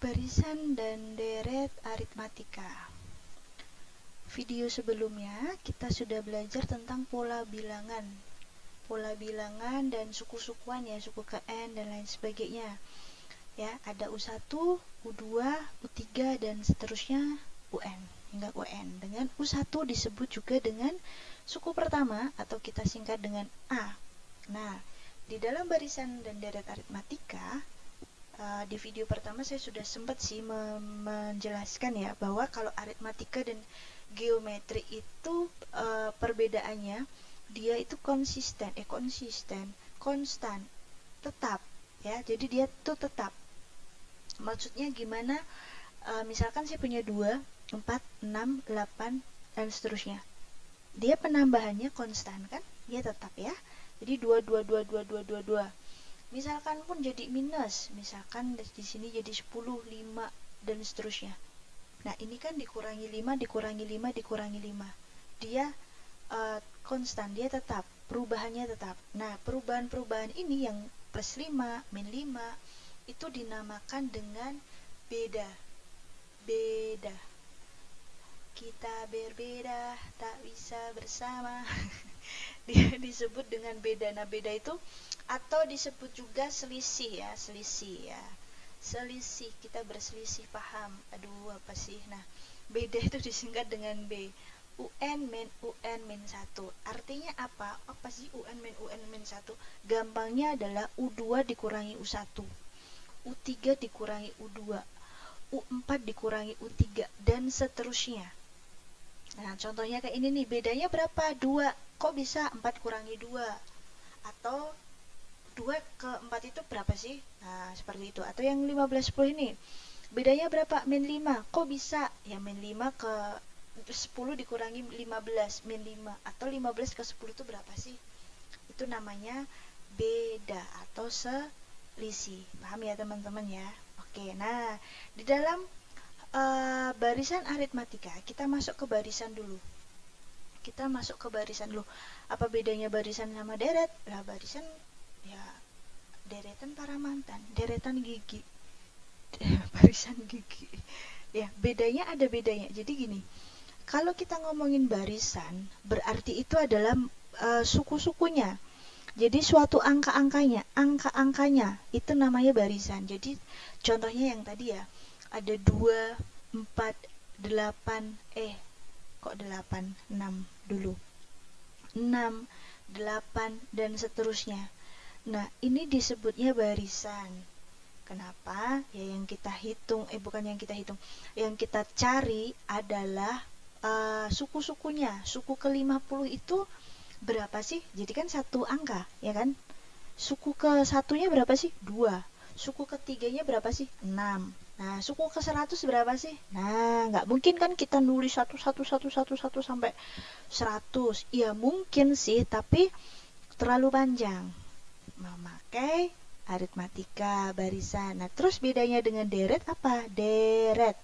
Barisan dan deret aritmatika. Video sebelumnya kita sudah belajar tentang pola bilangan. Pola bilangan dan suku-sukuan ya, suku ke N dan lain sebagainya. Ya, ada U1, U2, U3 dan seterusnya UN hingga UN. Dengan U1 disebut juga dengan suku pertama atau kita singkat dengan A. Nah, di dalam barisan dan deret aritmatika di video pertama saya sudah sempat sih menjelaskan ya bahwa kalau aritmatika dan geometri itu perbedaannya dia itu konstan, tetap ya. Jadi dia tuh tetap. Maksudnya gimana? Misalkan saya punya 2, 4, 6, 8 dan seterusnya. Dia penambahannya konstan kan? Dia tetap ya. Jadi 2 2 2 2 2 2 2. Misalkan pun jadi minus, misalkan di sini jadi 10, 5 dan seterusnya. Nah, ini kan dikurangi 5, dikurangi 5, dikurangi 5. Dia konstan, dia tetap, perubahannya tetap. Nah, perubahan-perubahan ini yang plus 5, min 5 itu dinamakan dengan beda. Beda. Kita berbeda, tak bisa bersama. Dia disebut dengan beda. Nah, beda itu atau disebut juga selisih ya, selisih, kita berselisih paham. Aduh, apa sih? Nah, beda itu disingkat dengan B. UN min 1. Artinya apa? Apa sih UN min 1? Gampangnya adalah U2 dikurangi U1, U3 dikurangi U2, U4 dikurangi U3 dan seterusnya. Nah, contohnya kayak ini nih, bedanya berapa? 2. Kok bisa 4 kurangi 2? Atau 2 ke 4 itu berapa sih? Nah, seperti itu. Atau yang 15-10 ini, bedanya berapa? Min 5. Kok bisa? Ya min 5 ke 10 dikurangi 15, min 5. Atau 15 ke 10 itu berapa sih? Itu namanya beda atau selisih. Paham ya teman-teman ya? Oke, nah di dalam barisan aritmatika, kita masuk ke barisan dulu. Apa bedanya barisan sama deret? Lah, barisan ya deretan Paramantan, deretan gigi. Barisan gigi. Ya, ada bedanya. Jadi gini, kalau kita ngomongin barisan, berarti itu adalah suku-sukunya. Jadi suatu angka-angkanya itu namanya barisan. Jadi contohnya yang tadi ya, ada 2, 4, 8, kok 8, 6 dulu. 6, 8 dan seterusnya. Nah, ini disebutnya barisan. Kenapa? Ya yang kita hitung, yang kita cari adalah suku-sukunya. Suku ke-50 itu berapa sih? Jadi kan satu angka, ya kan? Suku ke-1-nya berapa sih? 2. Suku ke-3-nya berapa sih? 6. Nah, suku ke-100 berapa sih? Nah, nggak mungkin kan kita nulis satu sampai 100. Ya mungkin sih, tapi terlalu panjang. Memakai aritmatika barisan. Nah, terus bedanya dengan deret apa? Deret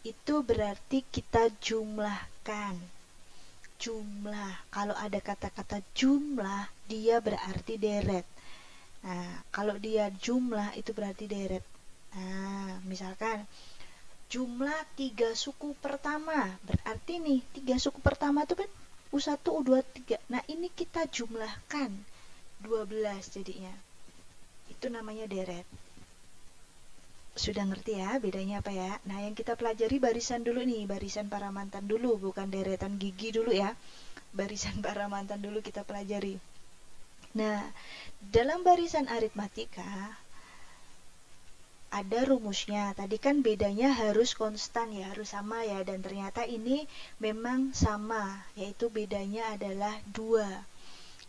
itu berarti kita jumlahkan. Jumlah. Kalau ada kata-kata jumlah, dia berarti deret. Nah, kalau dia jumlah itu berarti deret. Nah, misalkan jumlah 3 suku pertama, berarti nih 3 suku pertama itu kan U1, U2, 3. Nah, ini kita jumlahkan 12 jadinya. Itu namanya deret. Sudah ngerti ya bedanya apa ya? Nah, yang kita pelajari barisan dulu nih, barisan Paramantan dulu, bukan deretan gigi dulu ya. Barisan Paramantan dulu kita pelajari. Nah, dalam barisan aritmatika ada rumusnya. Tadi kan bedanya harus konstan ya, harus sama ya, dan ternyata ini memang sama, yaitu bedanya adalah 2.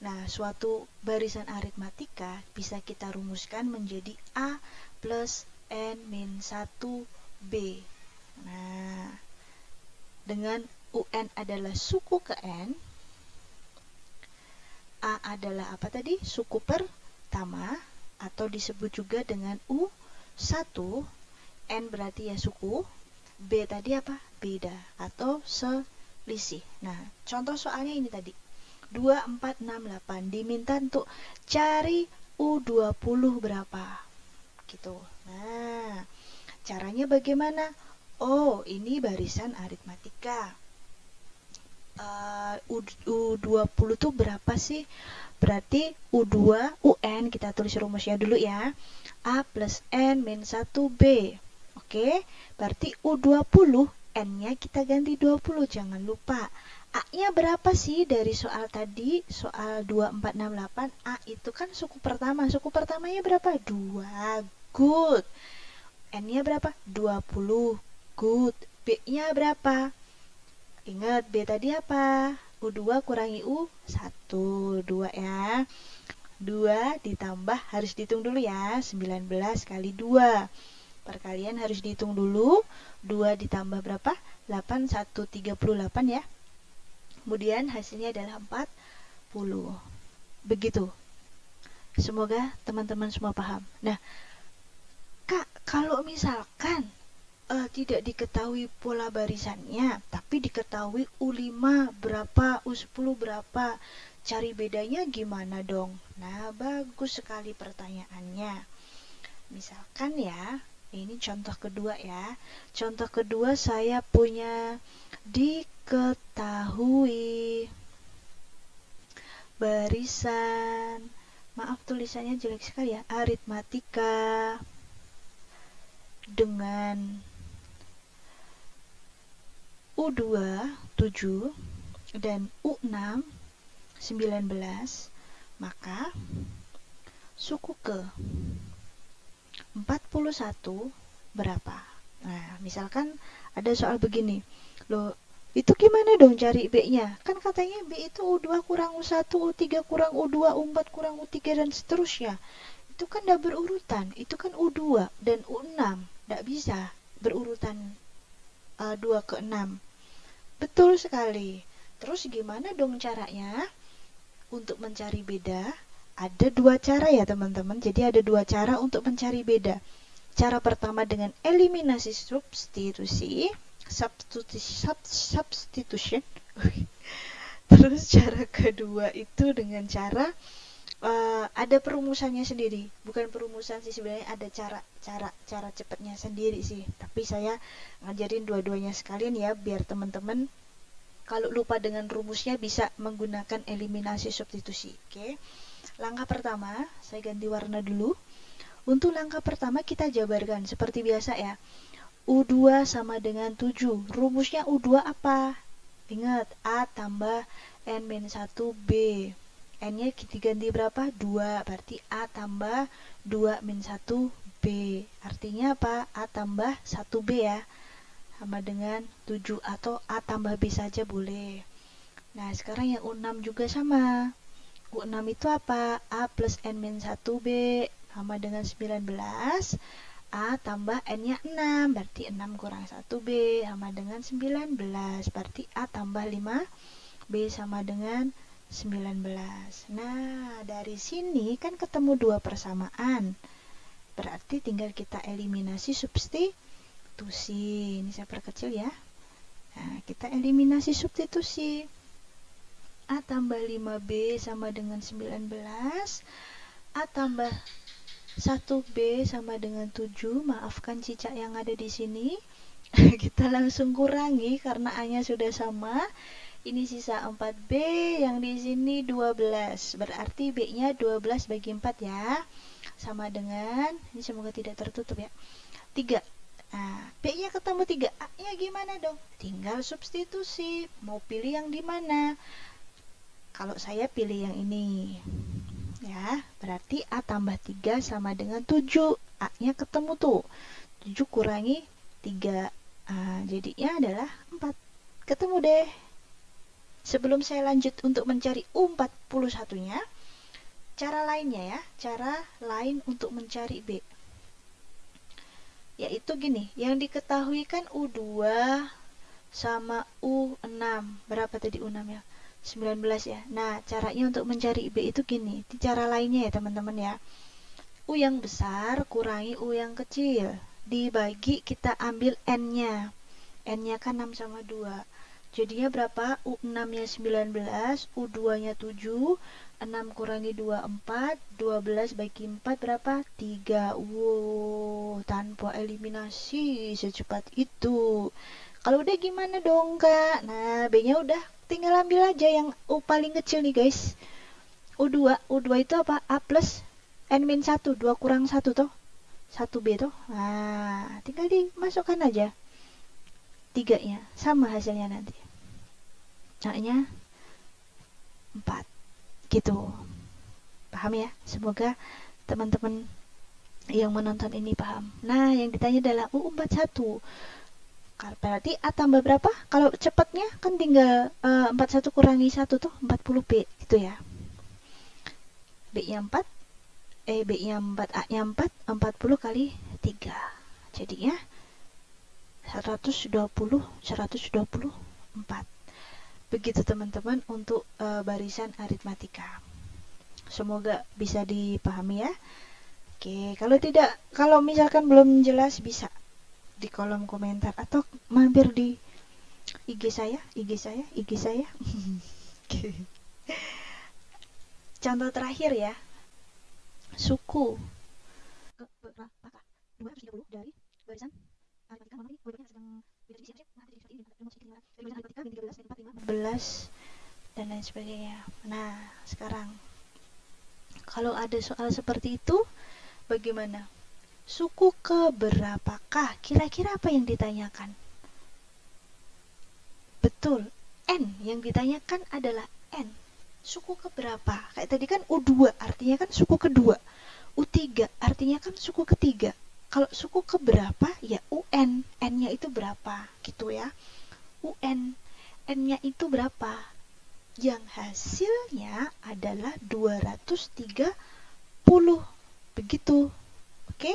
Nah, suatu barisan aritmatika bisa kita rumuskan menjadi A plus N min 1B. Nah, dengan UN adalah suku ke N, A adalah apa tadi? Suku pertama, atau disebut juga dengan U1, N berarti ya suku, B tadi apa? Beda atau selisih. Nah, contoh soalnya ini tadi. 2, 4, 6, 8. Diminta untuk cari U20 berapa? gitu. Nah, caranya bagaimana? Oh, ini barisan aritmatika. U20 tuh berapa sih? Berarti U2, UN, kita tulis rumusnya dulu ya. A plus N min 1B. Oke, berarti U20, N-nya kita ganti 20, jangan lupa. A-nya berapa sih dari soal tadi? Soal 2468, A itu kan suku pertama. Suku pertamanya berapa? 2. Good. N-nya berapa? 20. Good. B-nya berapa? Ingat, B tadi apa? U2 kurangi U1. 2 ya. 2 ditambah, harus dihitung dulu ya. 19 kali 2. Perkalian harus dihitung dulu. 2 ditambah berapa? 8, 1, 38 ya. Kemudian hasilnya adalah 40. Begitu. Semoga teman-teman semua paham. Nah, Kak, kalau misalkan tidak diketahui pola barisannya, tapi diketahui U5 berapa, U10 berapa, cari bedanya gimana dong? Nah, bagus sekali pertanyaannya. Misalkan ya, ini contoh kedua ya. Contoh kedua saya punya diketahui barisan, maaf tulisannya jelek sekali ya, aritmatika dengan U2 7 dan U6 19, maka suku ke 41 berapa? Nah, misalkan ada soal begini. Loh, itu gimana dong cari B-nya? Kan katanya B itu U2 kurang U1, U3 kurang U2, U4 kurang U3 dan seterusnya. Itu kan udah berurutan. Itu kan U2 dan U6. Nggak bisa berurutan 2 ke 6. Betul sekali. Terus gimana dong caranya? Untuk mencari beda, ada 2 cara ya teman-teman. Jadi ada 2 cara untuk mencari beda. Cara pertama dengan eliminasi substitusi, substitution. Terus cara kedua itu dengan cara ada perumusannya sendiri. Bukan perumusan sih, sebenarnya ada cara cepatnya sendiri sih. Tapi saya ngajarin dua-duanya sekalian ya, biar teman-teman kalau lupa dengan rumusnya bisa menggunakan eliminasi substitusi. Oke. Langkah pertama, saya ganti warna dulu. Untuk langkah pertama kita jabarkan seperti biasa ya. U2 sama dengan 7. Rumusnya U2 apa? Ingat, A tambah N-1B. N-nya diganti berapa? 2. Berarti A tambah 2 min 1B. Artinya apa? A tambah 1B ya. Sama dengan 7 atau A tambah B saja boleh. Nah, sekarang yang U6 juga sama. U6 itu apa? A plus N min 1B sama dengan 19. A tambah N-nya 6. Berarti 6 kurang 1B sama dengan 19. Berarti A tambah 5B sama dengan 19. Nah, dari sini kan ketemu 2 persamaan. Berarti tinggal kita eliminasi substitusi. Ini saya perkecil ya. Nah, kita eliminasi substitusi. A tambah 5B sama dengan 19. A tambah 1B sama dengan 7. Maafkan cicak yang ada di sini. Kita langsung kurangi karena A-nya sudah sama. Ini sisa 4B, yang di sini 12. Berarti B-nya 12 bagi 4 ya. Sama dengan, ini semoga tidak tertutup ya, 3. Nah, B-nya ketemu 3. A-nya gimana dong? Tinggal substitusi. Mau pilih yang di mana? Kalau saya pilih yang ini. Ya, berarti A tambah 3 sama dengan 7. A-nya ketemu tuh. 7 kurangi 3. Nah, jadinya adalah 4. Ketemu deh. Sebelum saya lanjut untuk mencari U41-nya, cara lainnya ya, cara lain untuk mencari B. Yaitu gini, yang diketahui kan U2 sama U6. Berapa tadi U6 ya? 19 ya. Nah, caranya untuk mencari B itu gini. Di cara lainnya ya teman-teman ya. U yang besar kurangi U yang kecil. Dibagi kita ambil N-nya. N-nya kan 6 sama 2. Jadinya berapa? U6-nya 19, U2-nya 7, 6 kurangi 2, 4. 12 bagi 4 berapa? 3. Wow, tanpa eliminasi secepat itu. Kalau udah gimana dong, Kak? Nah, B-nya udah tinggal ambil aja yang U paling kecil nih, guys. U2. U2 itu apa? A plus N-1. 2 kurang 1 toh. 1B toh. Nah, tinggal dimasukkan aja. 3-nya. Sama hasilnya nanti. A-nya 4. Gitu. Paham ya? Semoga teman-teman yang menonton ini paham. Nah, yang ditanya adalah U41. Berarti A tambah berapa? Kalau cepatnya kan tinggal 41 kurangi 1 tuh 40B gitu ya. B-nya 4, B-nya 4, A-nya 4, 40 kali 3. Jadinya 124. Begitu teman-teman untuk barisan aritmatika. Semoga bisa dipahami ya. Oke, kalau misalkan belum jelas bisa di kolom komentar atau mampir di IG saya. Oke. Contoh terakhir ya. Suku. 230 dari barisan dan lain sebagainya. Nah, sekarang kalau ada soal seperti itu, bagaimana? Suku keberapakah? Kira-kira apa yang ditanyakan? Betul, N. Yang ditanyakan adalah N. Suku keberapa? Kayak tadi kan U2, artinya kan suku kedua. U3, artinya kan suku ketiga. Kalau suku keberapa, ya UN. N-nya itu berapa? Gitu ya. UN. N-nya itu berapa? Yang hasilnya adalah 230. Begitu. Oke?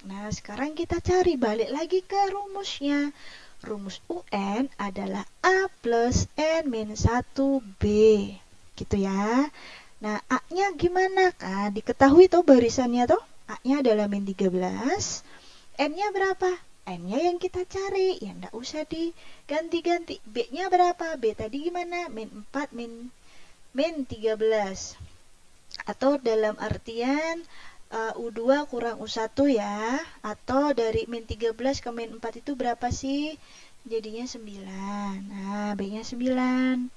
Nah, sekarang kita cari balik lagi ke rumusnya. Rumus UN adalah A plus N-1B. Gitu ya. Nah, A-nya gimana? Kan diketahui tuh barisannya tuh. A-nya adalah min 13. N-nya berapa? N-nya yang kita cari. Ya enggak usah diganti-ganti. B-nya berapa? B tadi gimana? Min 4 min 13. Atau dalam artian U2 kurang U1 ya. Atau dari min 13 ke min 4 itu berapa sih? Jadinya 9. Nah, B-nya 9.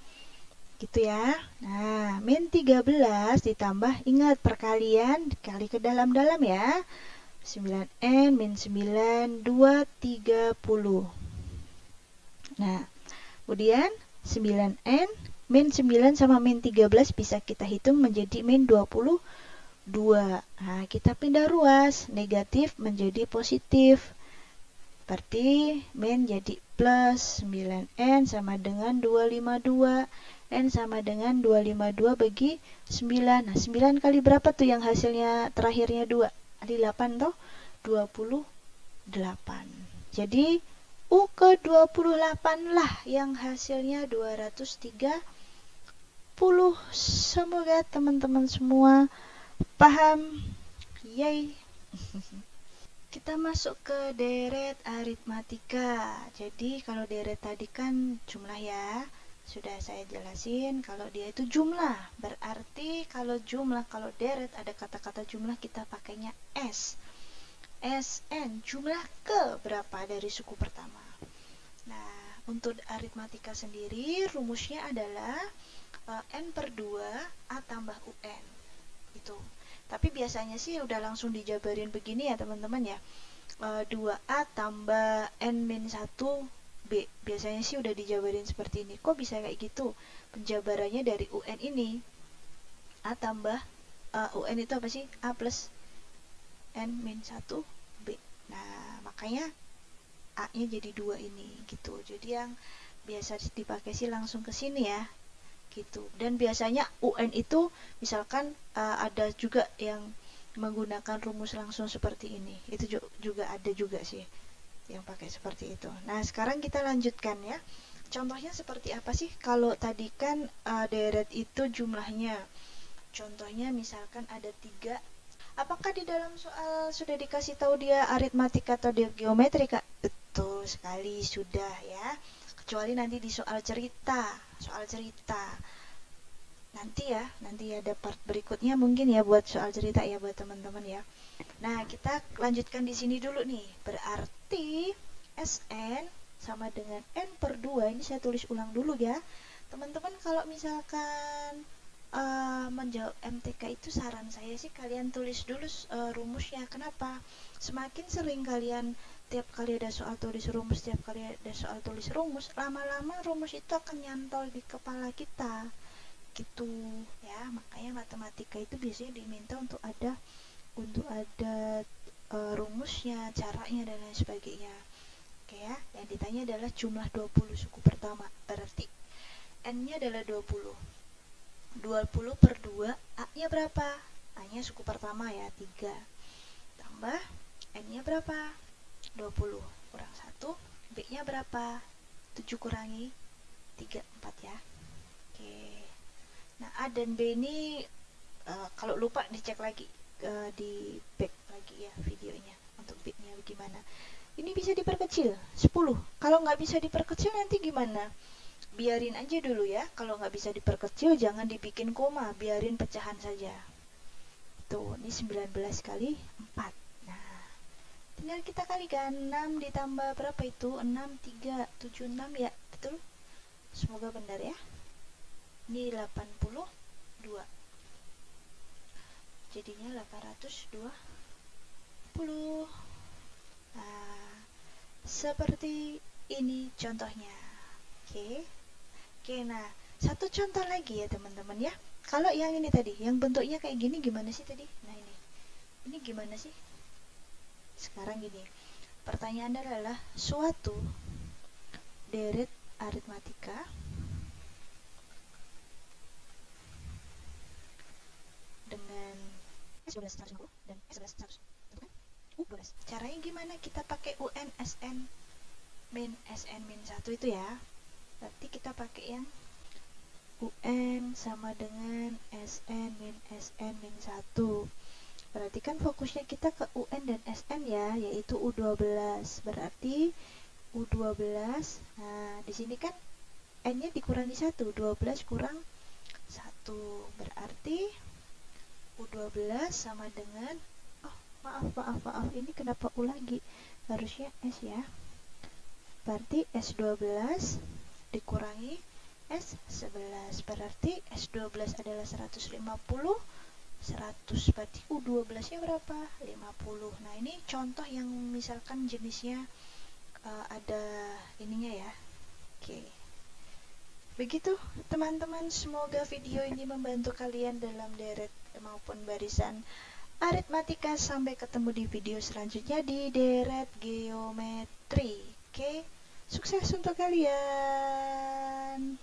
Gitu ya. Nah, min 13 ditambah, ingat perkalian, dikali ke dalam-dalam ya. 9N min 9, 230. Nah, kemudian 9N min 9 sama min 13 bisa kita hitung menjadi min 22. Nah, kita pindah ruas, negatif menjadi positif. Berarti min jadi plus 9N sama dengan 252. N sama dengan 252 bagi 9. Nah, 9 kali berapa tuh yang hasilnya terakhirnya 2? Kali 8 toh? 28. Jadi U ke 28 lah yang hasilnya 230. Semoga teman-teman semua paham. Yay. Kita masuk ke deret aritmatika. Jadi kalau deret tadi kan jumlah ya. Sudah saya jelasin kalau dia itu jumlah. Berarti kalau deret ada kata-kata jumlah kita pakainya S. SN, jumlah ke berapa dari suku pertama. Nah, untuk aritmatika sendiri rumusnya adalah N per 2 A tambah UN. Itu. Tapi biasanya sih udah langsung dijabarin begini ya teman-teman ya. 2A tambah N-1 B. Biasanya sih udah dijabarin seperti ini. Kok bisa kayak gitu? Penjabarannya dari UN ini. A tambah UN itu apa sih? A plus N-1 B. Nah, makanya A-nya jadi 2 ini gitu. Jadi yang biasa dipakai sih langsung ke sini ya. Gitu. Dan biasanya UN itu misalkan ada juga yang menggunakan rumus langsung seperti ini. Itu juga ada juga sih yang pakai seperti itu. Nah, sekarang kita lanjutkan ya. Contohnya seperti apa sih? Kalau tadi kan deret itu jumlahnya. Contohnya misalkan ada 3. Apakah di dalam soal sudah dikasih tahu dia aritmatika atau dia geometrika? Betul sekali sudah ya. Kecuali nanti di soal cerita. nanti ada part berikutnya mungkin ya buat soal cerita ya buat teman-teman ya. Nah, kita lanjutkan di sini dulu nih. Berarti SN sama dengan N per 2. Ini saya tulis ulang dulu ya. Teman-teman kalau misalkan menjawab MTK itu saran saya sih kalian tulis dulu rumusnya. Kenapa? Semakin sering kalian tiap kali ada soal tulis rumus, tiap kali ada soal tulis rumus, lama-lama rumus itu akan nyantol di kepala kita. Gitu ya. Makanya matematika itu biasanya diminta untuk ada rumusnya, caranya dan lain sebagainya. Oke ya, yang ditanya adalah jumlah 20 suku pertama. Berarti N-nya adalah 20. 20 per 2, A-nya berapa? A-nya suku pertama ya, 3. Tambah N-nya berapa? 20 kurang 1. B-nya berapa? 7 kurangi 3, 4 ya. Oke. Nah, A dan B ini kalau lupa dicek lagi di back lagi ya videonya untuk B-nya bagaimana. Ini bisa diperkecil 10. Kalau nggak bisa diperkecil nanti gimana? Biarin aja dulu ya. Kalau nggak bisa diperkecil jangan dibikin koma, biarin pecahan saja. Tuh, ini 19 kali 4. Nah, tinggal kita kalikan 6 ditambah berapa itu? 6, 3, 7, 6 ya. Betul? Semoga benar ya. Ini 82. Jadinya 820. Nah, seperti ini contohnya. Oke. Oke, nah, satu contoh lagi ya teman-teman ya. Kalau yang ini tadi, yang bentuknya kayak gini gimana sih tadi? Nah, ini gimana sih? Sekarang gini. Pertanyaannya adalah suatu deret aritmatika dengan S12 150 dan S11 100. U12. Caranya gimana? Kita pakai UN SN min SN min 1 itu ya. Berarti kita pakai yang UN sama dengan SN min SN min 1. Berarti kan fokusnya kita ke UN dan SN ya, yaitu U12. Berarti U12. Nah, di sini kan N-nya dikurangi 1, 12 kurang 1. Berarti U12 sama dengan maaf, ini kenapa U lagi? Harusnya S ya. Berarti S12 dikurangi S11. Berarti S12 adalah 150. 100, berarti U12 nya berapa? 50. Nah, ini contoh yang misalkan jenisnya ada ininya ya. Oke. Begitu teman-teman, semoga video ini membantu kalian dalam deret maupun barisan aritmatika. Sampai ketemu di video selanjutnya di deret geometri. Oke, sukses untuk kalian.